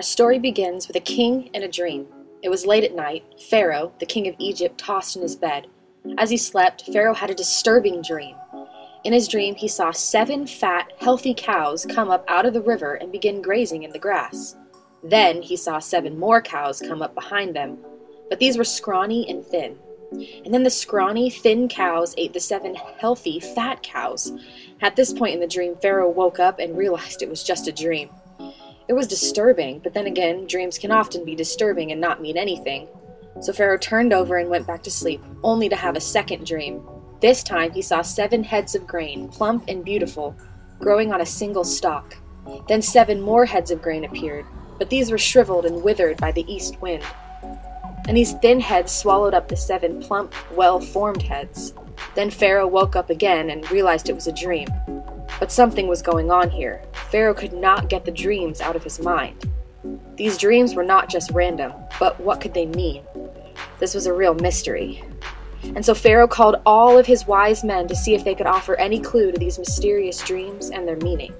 Our story begins with a king and a dream. It was late at night. Pharaoh, the king of Egypt, tossed in his bed. As he slept, Pharaoh had a disturbing dream. In his dream, he saw 7 fat, healthy cows come up out of the river and begin grazing in the grass. Then he saw 7 more cows come up behind them, but these were scrawny and thin. And then the scrawny, thin cows ate the 7 healthy, fat cows. At this point in the dream, Pharaoh woke up and realized it was just a dream. It was disturbing, but then again, dreams can often be disturbing and not mean anything. So Pharaoh turned over and went back to sleep, only to have a second dream. This time he saw 7 heads of grain, plump and beautiful, growing on a single stalk. Then 7 more heads of grain appeared, but these were shriveled and withered by the east wind. And these thin heads swallowed up the 7 plump, well-formed heads. Then Pharaoh woke up again and realized it was a dream. But something was going on here. Pharaoh could not get the dreams out of his mind. These dreams were not just random, but what could they mean? This was a real mystery. And so Pharaoh called all of his wise men to see if they could offer any clue to these mysterious dreams and their meaning.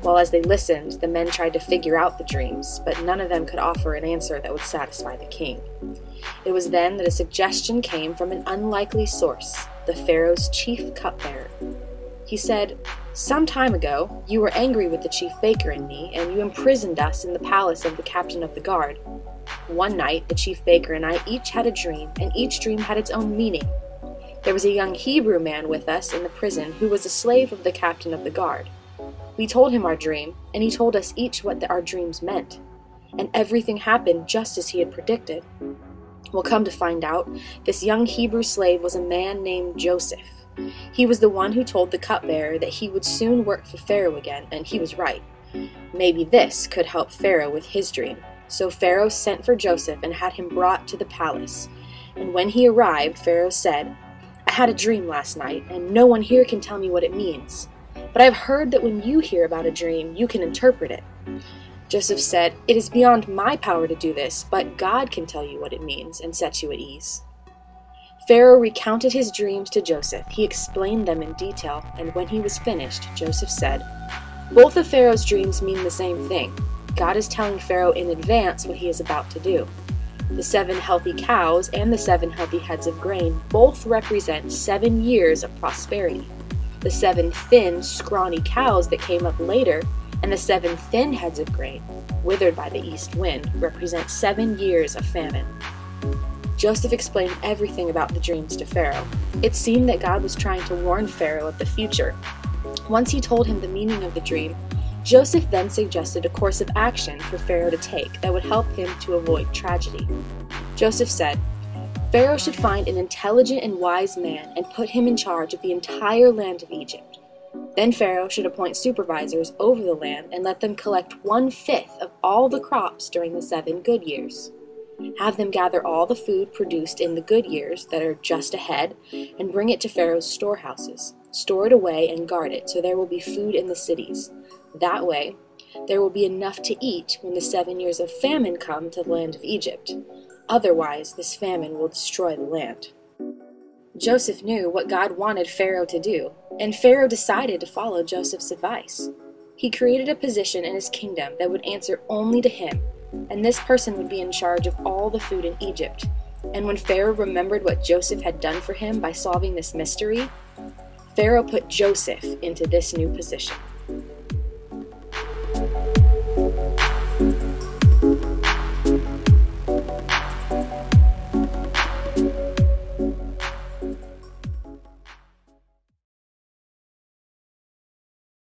Well, as they listened, the men tried to figure out the dreams, but none of them could offer an answer that would satisfy the king. It was then that a suggestion came from an unlikely source, the Pharaoh's chief cupbearer. He said, "Some time ago, you were angry with the chief baker and me, and you imprisoned us in the palace of the captain of the guard. One night, the chief baker and I each had a dream, and each dream had its own meaning. There was a young Hebrew man with us in the prison who was a slave of the captain of the guard. We told him our dream, and he told us each what our dreams meant. And everything happened just as he had predicted. Well, come to find out, this young Hebrew slave was a man named Joseph. He was the one who told the cupbearer that he would soon work for Pharaoh again, and he was right. Maybe this could help Pharaoh with his dream. So Pharaoh sent for Joseph and had him brought to the palace. And when he arrived, Pharaoh said, 'I had a dream last night, and no one here can tell me what it means. But I've heard that when you hear about a dream, you can interpret it.' Joseph said, 'It is beyond my power to do this, but God can tell you what it means and set you at ease.' Pharaoh recounted his dreams to Joseph. He explained them in detail, and when he was finished, Joseph said, 'Both of Pharaoh's dreams mean the same thing. God is telling Pharaoh in advance what he is about to do. The 7 healthy cows and the 7 healthy heads of grain both represent 7 years of prosperity. The 7 thin, scrawny cows that came up later and the 7 thin heads of grain, withered by the east wind, represent 7 years of famine.' Joseph explained everything about the dreams to Pharaoh. It seemed that God was trying to warn Pharaoh of the future. Once he told him the meaning of the dream, Joseph then suggested a course of action for Pharaoh to take that would help him to avoid tragedy. Joseph said, "Pharaoh should find an intelligent and wise man and put him in charge of the entire land of Egypt. Then Pharaoh should appoint supervisors over the land and let them collect 1/5 of all the crops during the 7 good years. Have them gather all the food produced in the good years that are just ahead and bring it to Pharaoh's storehouses. Store it away and guard it so there will be food in the cities. That way, there will be enough to eat when the 7 years of famine come to the land of Egypt. Otherwise, this famine will destroy the land." Joseph knew what God wanted Pharaoh to do, and Pharaoh decided to follow Joseph's advice. He created a position in his kingdom that would answer only to him, and this person would be in charge of all the food in Egypt. And when Pharaoh remembered what Joseph had done for him by solving this mystery, Pharaoh put Joseph into this new position.